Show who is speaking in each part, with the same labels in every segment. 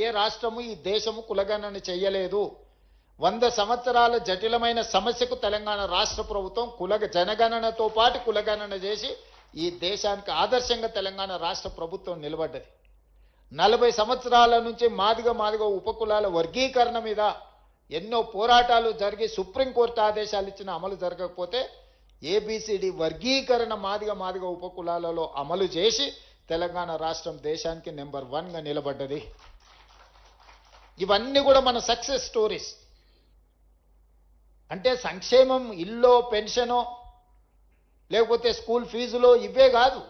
Speaker 1: ఏ రాష్ట్రము ఈ దేశము కులగణన చేయలేదు. 100 సంవత్సరాల జటిలమైన సమస్యకు తెలంగాణ రాష్ట్ర ప్రభుత్వం జనగణనతో పాటు కులగణన చేసి ఈ దేశానికి ఆదర్శంగా తెలంగాణ రాష్ట్ర ప్రభుత్వం నిలబడ్డది. 40 సంవత్సరాల నుంచి మాదిగ ఉపకులాల వర్గీకరణ మీద ఎన్నో పోరాటాలు జరిగి సుప్రీంకోర్టు ఆదేశాలు ఇచ్చిన అమలు జరగకపోతే ఏబిసిడి వర్గీకరణ మాదిగ ఉపకులాలలో అమలు చేసి తెలంగాణ రాష్ట్రం దేశానికి నెంబర్ 1గా నిలబడ్డది. ఇవన్నీ కూడా మన సక్సెస్ స్టోరీస్. అంటే సంక్షేమం ఇల్లో పెన్షనో లేకపోతే స్కూల్ ఫీజులో ఇవే కాదు,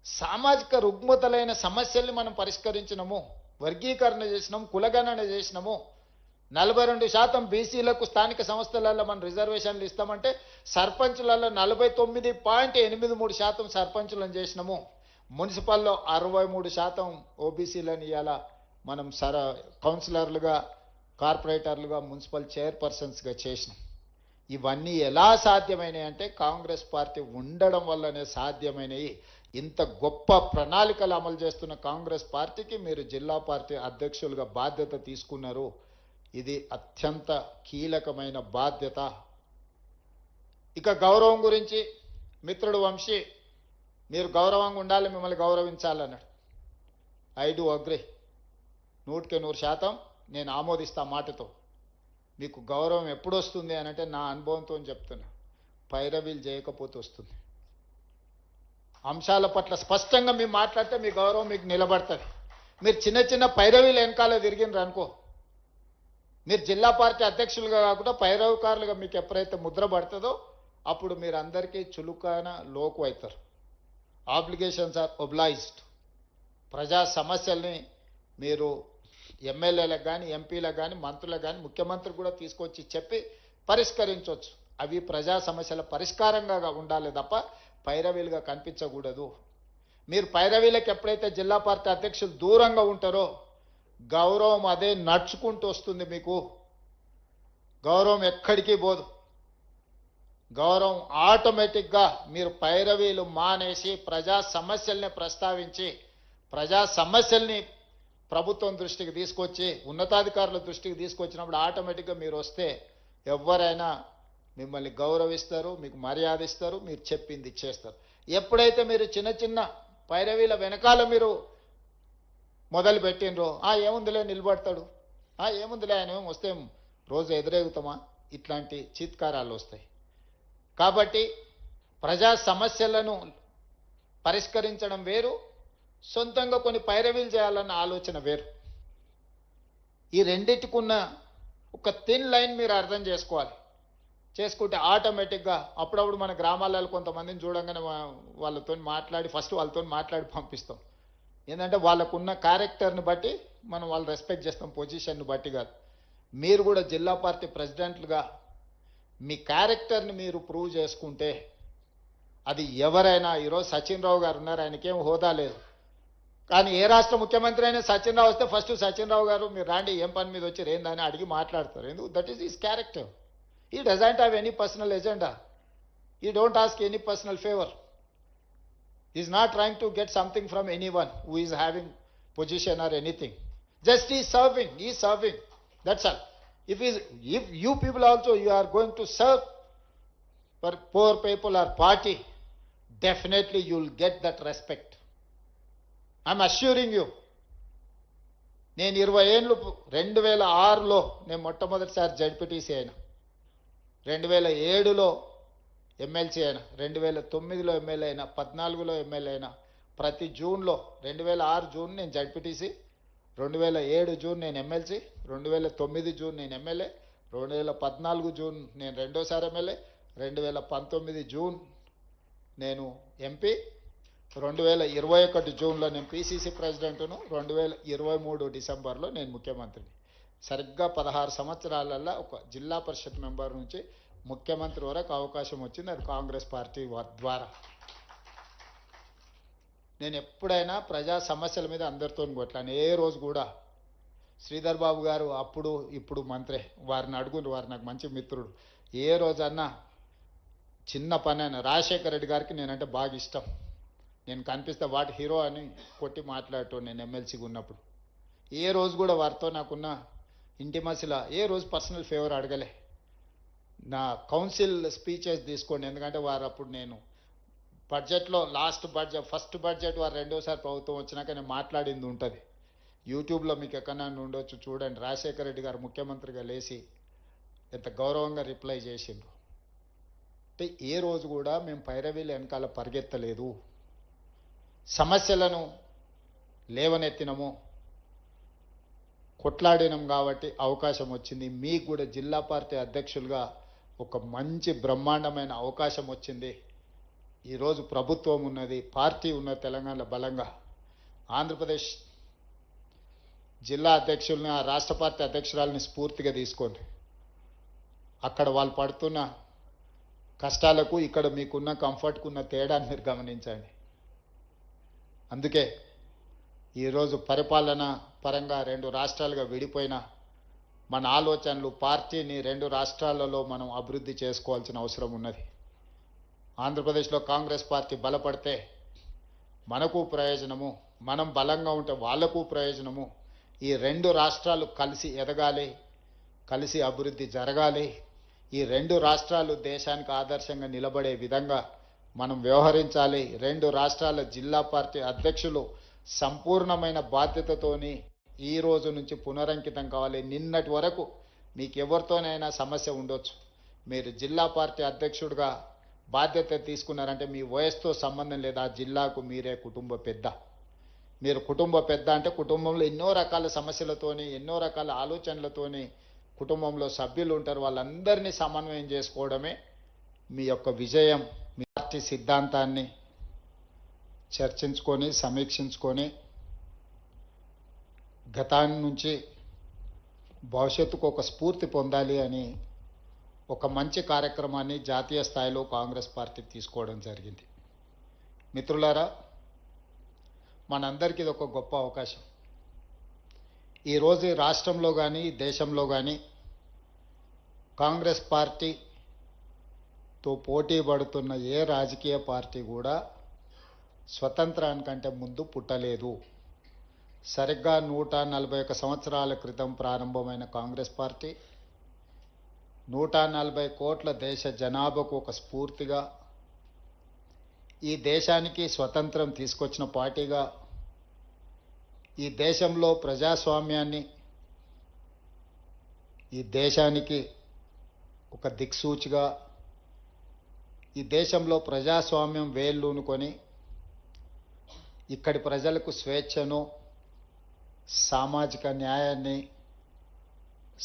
Speaker 1: సామాజిక రుగ్మతలైన సమస్యల్ని మనం పరిష్కరించినము, వర్గీకరణ చేసినాము, కులగణన చేసినాము. 42% బీసీలకు స్థానిక సంస్థలలో మనం రిజర్వేషన్లు ఇస్తామంటే సర్పంచులలో 49.83% సర్పంచులను చేసినాము. మున్సిపల్లో 63% ఓబీసీలను ఇవాళ మనం కౌన్సిలర్లుగా, కార్పొరేటర్లుగా, మున్సిపల్ చైర్పర్సన్స్గా చేసినాం. ఇవన్నీ ఎలా సాధ్యమైనాయి అంటే కాంగ్రెస్ పార్టీ ఉండడం వల్లనే సాధ్యమైనవి. ఇంత గొప్ప ప్రణాళికలు అమలు చేస్తున్న కాంగ్రెస్ పార్టీకి మీరు జిల్లా పార్టీ అధ్యక్షులుగా బాధ్యత తీసుకున్నారు. ఇది అత్యంత కీలకమైన బాధ్యత. ఇక గౌరవం గురించి మిత్రుడు వంశీ, మీరు గౌరవంగా ఉండాలి, మిమ్మల్ని గౌరవించాలన్నాడు. ఐ డు అగ్రీ, 100% నేను ఆమోదిస్తా మాటతో. మీకు గౌరవం ఎప్పుడు వస్తుంది అని అంటే నా అనుభవంతో చెప్తున్నా, పైరవీలు చేయకపోతే వస్తుంది. అంశాల పట్ల స్పష్టంగా మీరు మాట్లాడితే మీ గౌరవం మీకు నిలబడుతుంది. మీరు చిన్న పైరవీలు వెనకాల తిరిగినారు అనుకో, మీరు జిల్లా పార్టీ అధ్యక్షులుగా కాకుండా పైరవకారులుగా మీకు ఎప్పుడైతే ముద్ర పడుతుందో అప్పుడు మీరు అందరికీ చులుకైన లోకు అవుతారు. Obligations are obliged. ప్రజా సమస్యల్ని మీరు ఎమ్మెల్యేలకు కానీ, ఎంపీలకు కానీ, మంత్రులకు కానీ, ముఖ్యమంత్రికి కూడా తీసుకొచ్చి చెప్పి పరిష్కరించవచ్చు. అవి ప్రజా సమస్యల పరిష్కారంగా ఉండాలి తప్ప పైరవీలుగా కనిపించకూడదు. మీరు పైరవీలకు ఎప్పుడైతే జిల్లా పార్టీ అధ్యక్షులు దూరంగా ఉంటారో గౌరవం అదే నడుచుకుంటూ వస్తుంది. మీకు గౌరవం ఎక్కడికి పోదు. గౌరవం ఆటోమేటిక్గా మీరు పైరవీలు మానేసి ప్రజా సమస్యల్ని ప్రస్తావించి ప్రజా సమస్యల్ని ప్రభుత్వం దృష్టికి తీసుకొచ్చి ఉన్నతాధికారుల దృష్టికి తీసుకొచ్చినప్పుడు ఆటోమేటిక్గా మీరు వస్తే ఎవరైనా మిమ్మల్ని గౌరవిస్తారు, మీకు మర్యాద ఇస్తారు, మీరు చెప్పింది చేస్తారు. ఎప్పుడైతే మీరు చిన్న పైరవీల వెనకాల మీరు మొదలు పెట్టినరో ఏముందిలే నిలబడతాడు, ఏముందిలే ఆయన వస్తే రోజు ఎదురేగుతామా, ఇట్లాంటి చీత్కారాలు వస్తాయి. కాబట్టి ప్రజా సమస్యలను పరిష్కరించడం వేరు, సొంతంగా కొన్ని పైరవీలు చేయాలన్న ఆలోచన వేరు. ఈ రెండింటికున్న ఒక థిన్ లైన్ మీరు అర్థం చేసుకుంటే ఆటోమేటిక్గా అప్పుడప్పుడు మన గ్రామాలలో కొంతమందిని చూడంగానే వాళ్ళతో మాట్లాడి పంపిస్తాం. ఏంటంటే వాళ్ళకున్న క్యారెక్టర్ని బట్టి మనం వాళ్ళు రెస్పెక్ట్ చేస్తాం, పొజిషన్ని బట్టి కాదు. మీరు కూడా జిల్లా పార్టీ ప్రెసిడెంట్లుగా మీ క్యారెక్టర్ని మీరు ప్రూవ్ చేసుకుంటే అది ఎవరైనా, ఈరోజు సచిన్ రావు గారు ఉన్నారు, ఆయనకేం హోదా లేదు, కానీ ఏ రాష్ట్ర ముఖ్యమంత్రి అయినా సచిన్ రావు వస్తే ఫస్ట్ సచిన్ రావు గారు మీరు రాండి, ఏం పని మీద వచ్చి ఏందని అడిగి మాట్లాడతారు. ఎందుకు? That is his character. He doesn't have any personal agenda. He don't ask any personal favor. He is not trying to get something from anyone who is having position or anything. Just he is serving. That's all. If you people also you are going to serve for poor people or party, definitely you will get that respect. I'm assuring you. నేను 20 ఏళ్ళు 2006లో నేను మొట్టమొదటిసారి ZPTC అయినా, 2007లో MLC అయినా, 2009లో MLA అయినా, 2014లో MLA అయినా. ప్రతి జూన్లో 2006 జూన్ నేను జడ్పీటీసీ, 2007 జూన్ నేను ఎమ్మెల్సీ, 2009 జూన్ నేను ఎమ్మెల్యే, 2014 జూన్ నేను రెండోసారి ఎమ్మెల్యే, 2019 జూన్ నేను ఎంపీ, 2021 జూన్లో నేను పిసిసి ప్రెసిడెంట్ను, 2023 డిసెంబర్లో నేను ముఖ్యమంత్రిని. సరిగ్గా 16 సంవత్సరాలలో ఒక జిల్లా పరిషత్ మెంబర్ నుంచి ముఖ్యమంత్రి వరకు అవకాశం వచ్చింది. అది కాంగ్రెస్ పార్టీ ద్వారా. నేను ఎప్పుడైనా ప్రజా సమస్యల మీద అందరితో కొట్లాను. ఏ రోజు కూడా శ్రీధర్ బాబు గారు అప్పుడు ఇప్పుడు మంత్రి, వారిని అడుగుండ్రు, వారు నాకు మంచి మిత్రుడు. ఏ రోజన్నా చిన్న పని అయినా, రాజశేఖర రెడ్డి గారికి నేనంటే బాగా ఇష్టం, నేను కనిపిస్తే వాటి హీరో అని కొట్టి మాట్లాడటం నేను ఎమ్మెల్సీగా ఉన్నప్పుడు. ఏ రోజు కూడా వారితో నాకున్న ఇంటిమసిలా ఏ రోజు పర్సనల్ ఫేవర్ అడగలే. నా కౌన్సిల్ స్పీచెస్ తీసుకోండి, ఎందుకంటే వారు అప్పుడు నేను బడ్జెట్లో ఫస్ట్ బడ్జెట్ వారు రెండోసారి ప్రభుత్వం వచ్చినాక నేను మాట్లాడింది ఉంటుంది. యూట్యూబ్లో మీకు ఎక్కడన్నా ఉండొచ్చు, చూడండి. రాజశేఖర రెడ్డి గారు ముఖ్యమంత్రిగా లేచి ఎంత గౌరవంగా రిప్లై చేసిండ్రు. అంటే ఏ రోజు కూడా మేము పైరవీల వెనకాల పరిగెత్తలేదు, సమస్యలను లేవనెత్తినము, కొట్లాడినం. కాబట్టి అవకాశం వచ్చింది. మీకు కూడా జిల్లా పార్టీ అధ్యక్షులుగా ఒక మంచి బ్రహ్మాండమైన అవకాశం వచ్చింది. ఈరోజు ప్రభుత్వం ఉన్నది, పార్టీ ఉన్నది తెలంగాణలో బలంగా. ఆంధ్రప్రదేశ్ జిల్లా అధ్యక్షుల్ని, ఆ రాష్ట్ర పార్టీ అధ్యక్షురాలని స్ఫూర్తిగా తీసుకోండి. అక్కడ వాళ్ళు పడుతున్న కష్టాలకు ఇక్కడ మీకున్న కంఫర్ట్కు ఉన్న తేడాన్ని మీరు గమనించండి. అందుకే ఈరోజు పరిపాలన పరంగా రెండు రాష్ట్రాలుగా విడిపోయిన మన ఆలోచనలు, పార్టీని రెండు రాష్ట్రాలలో మనం అభివృద్ధి చేసుకోవాల్సిన అవసరం ఉన్నది. ఆంధ్రప్రదేశ్లో కాంగ్రెస్ పార్టీ బలపడితే మనకు ప్రయోజనము, మనం బలంగా ఉంటే వాళ్లకు ప్రయోజనము. ఈ రెండు రాష్ట్రాలు కలిసి ఎదగాలి, కలిసి అభివృద్ధి జరగాలి. ఈ రెండు రాష్ట్రాలు దేశానికి ఆదర్శంగా నిలబడే విధంగా మనం వ్యవహరించాలి. రెండు రాష్ట్రాల జిల్లా పార్టీ అధ్యక్షులు సంపూర్ణమైన బాధ్యతతోని ఈ రోజు నుంచి పునరంకితం కావాలి. నిన్నటి వరకు మీకు ఎవరితోనైనా సమస్య ఉండొచ్చు, మీరు జిల్లా పార్టీ అధ్యక్షుడిగా బాధ్యత తీసుకున్నారంటే మీ వయసుతో సంబంధం లేదు. ఆ జిల్లాకు మీరే కుటుంబ పెద్ద. మీరు కుటుంబ పెద్ద అంటే కుటుంబంలో ఎన్నో రకాల సమస్యలతోని, ఎన్నో రకాల ఆలోచనలతోని కుటుంబంలో సభ్యులు ఉంటారు. వాళ్ళందరినీ సమన్వయం చేసుకోవడమే మీ యొక్క విజయం. మీ పార్టీ సిద్ధాంతాన్ని చర్చించుకొని, సమీక్షించుకొని గతాన్ని నుంచి భవిష్యత్తుకు ఒక స్ఫూర్తి పొందాలి అని ఒక మంచి కార్యక్రమాన్ని జాతీయ స్థాయిలో కాంగ్రెస్ పార్టీ తీసుకోవడం జరిగింది. మిత్రులారా, మనందరికీ ఇది ఒక గొప్ప అవకాశం. ఈరోజు రాష్ట్రంలో కానీ దేశంలో కానీ కాంగ్రెస్ పార్టీతో పోటీ పడుతున్న ఏ రాజకీయ పార్టీ కూడా స్వతంత్రానికంటే ముందు పుట్టలేదు. సరిగ్గా 141 సంవత్సరాల క్రితం ప్రారంభమైన కాంగ్రెస్ పార్టీ 140 కోట్ల దేశ జనాభాకు ఒక స్ఫూర్తిగా, ఈ దేశానికి స్వతంత్రం తీసుకొచ్చిన పార్టీగా, ఈ దేశంలో ప్రజాస్వామ్యాన్ని, ఈ దేశానికి ఒక దిక్సూచిగా, ఈ దేశంలో ప్రజాస్వామ్యం వేళ్ళూనుకొని ఇక్కడి ప్రజలకు స్వేచ్ఛను, సామాజిక న్యాయాన్ని,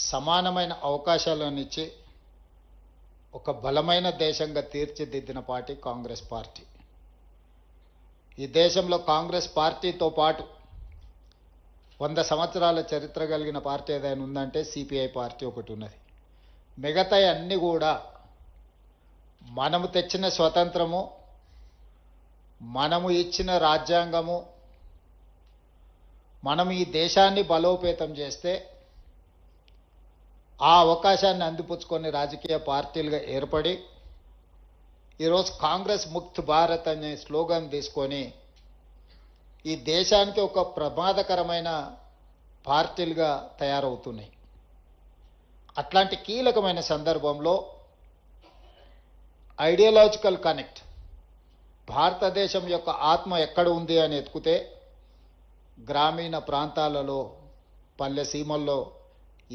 Speaker 1: సమానమైన అవకాశాలను ఇచ్చి ఒక బలమైన దేశంగా తీర్చిదిద్దిన పార్టీ కాంగ్రెస్ పార్టీ. ఈ దేశంలో కాంగ్రెస్ పార్టీతో పాటు 100 సంవత్సరాల చరిత్ర కలిగిన పార్టీ ఏదైనా ఉందంటే సిపిఐ పార్టీ ఒకటి ఉన్నది. మిగతా అన్నీ కూడా మనము తెచ్చిన స్వతంత్రము, మనము ఇచ్చిన రాజ్యాంగము, మనం ఈ దేశాన్ని బలోపేతం చేస్తే ఆ అవకాశాన్ని అందిపుచ్చుకొని రాజకీయ పార్టీలుగా ఏర్పడి ఈరోజు కాంగ్రెస్ ముక్త్ భారత్ అనే స్లోగన్ తీసుకొని ఈ దేశానికి ఒక ప్రమాదకరమైన పార్టీలుగా తయారవుతున్నాయి. అట్లాంటి కీలకమైన సందర్భంలో ఐడియాలజికల్ కనెక్ట్, భారతదేశం యొక్క ఆత్మ ఎక్కడ ఉంది అని ఎత్తుకుతే గ్రామీణ ప్రాంతాలలో, పల్లె సీమల్లో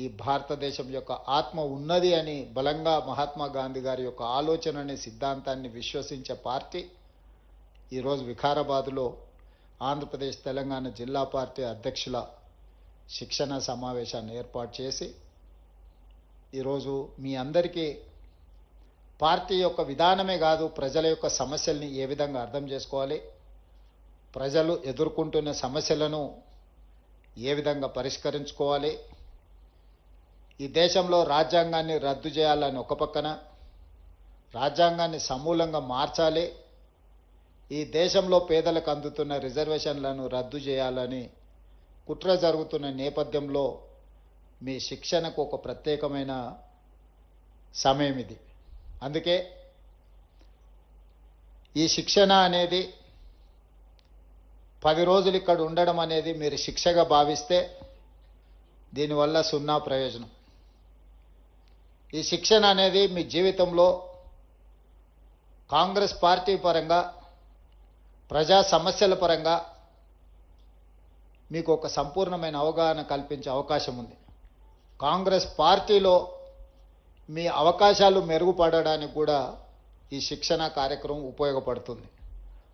Speaker 1: ఈ భారతదేశం యొక్క ఆత్మ ఉన్నది అని బలంగా మహాత్మా గాంధీ గారి యొక్క ఆలోచన అనే సిద్ధాంతాన్ని విశ్వసించే పార్టీ ఈరోజు వికారాబాద్లో ఆంధ్రప్రదేశ్ తెలంగాణ జిల్లా పార్టీ అధ్యక్షుల శిక్షణ సమావేశాన్ని ఏర్పాటు చేసి ఈరోజు మీ అందరికీ పార్టీ యొక్క విధానమే కాదు, ప్రజల యొక్క సమస్యల్ని ఏ విధంగా అర్థం చేసుకోవాలి, ప్రజలు ఎదుర్కొంటున్న సమస్యలను ఏ విధంగా పరిష్కరించుకోవాలి, ఈ దేశంలో రాజ్యాంగాన్ని రద్దు చేయాలని ఒక పక్కన, రాజ్యాంగాన్ని సమూలంగా మార్చాలి, ఈ దేశంలో పేదలకు అందుతున్న రిజర్వేషన్లను రద్దు చేయాలని కుట్ర జరుగుతున్న నేపథ్యంలో మీ శిక్షణకు ఒక ప్రత్యేకమైన సమయం ఇది. అందుకే ఈ శిక్షణ అనేది 10 రోజులు ఇక్కడ ఉండడం అనేది మీరు శిక్షగా భావిస్తే దీనివల్ల సున్నా ప్రయోజనం. ఈ శిక్షణ అనేది మీ జీవితంలో కాంగ్రెస్ పార్టీ పరంగా, ప్రజా సమస్యల పరంగా మీకు ఒక సంపూర్ణమైన అవగాహన కల్పించే అవకాశం ఉంది. కాంగ్రెస్ పార్టీలో మీ అవకాశాలు మెరుగుపడడానికి కూడా ఈ శిక్షణ కార్యక్రమం ఉపయోగపడుతుంది.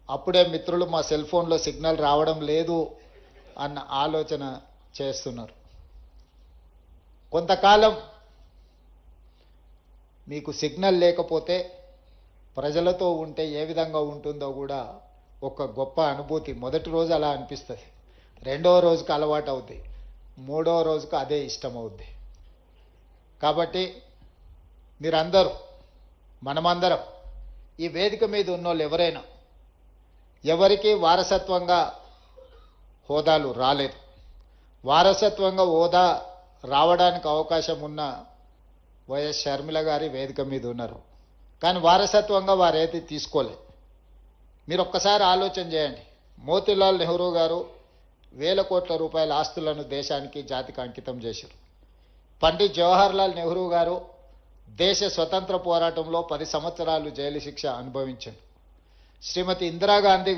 Speaker 1: అప్పుడే మిత్రులు మా సెల్ ఫోన్లో సిగ్నల్ రావడం లేదు అన్న ఆలోచన చేస్తున్నారు. కొంతకాలం మీకు సిగ్నల్ లేకపోతే ప్రజలతో ఉంటే ఏ విధంగా ఉంటుందో కూడా ఒక గొప్ప అనుభూతి. మొదటి రోజు అలా అనిపిస్తుంది, రెండవ రోజుకు అలవాటు అవుద్ది, మూడవ రోజుకు అదే ఇష్టం అవుద్ది. కాబట్టి మీరందరూ, మనమందరం, ఈ వేదిక మీద ఉన్నోళ్ళు ఎవరైనా, ఎవరికి వారసత్వంగా హోదాలు రాలేదు, వారసత్వంగా హోదా రావడానికి అవకాశం ఉన్న వైఎస్ షర్మిల గారి వేదిక మీద ఉన్నారు. కానీ వారసత్వంగా వారేది తీసుకోలేదు. మీరు ఒక్కసారి ఆలోచన చేయండి. మోతీలాల్ నెహ్రూ గారు వేల కోట్ల రూపాయల ఆస్తులను దేశానికి, జాతికి అంకితం చేశారు. పండిట్ జవహర్లాల్ నెహ్రూ గారు దేశ స్వతంత్ర పోరాటంలో 10 సంవత్సరాలు జైలు శిక్ష అనుభవించారు. శ్రీమతి ఇందిరాగాంధీ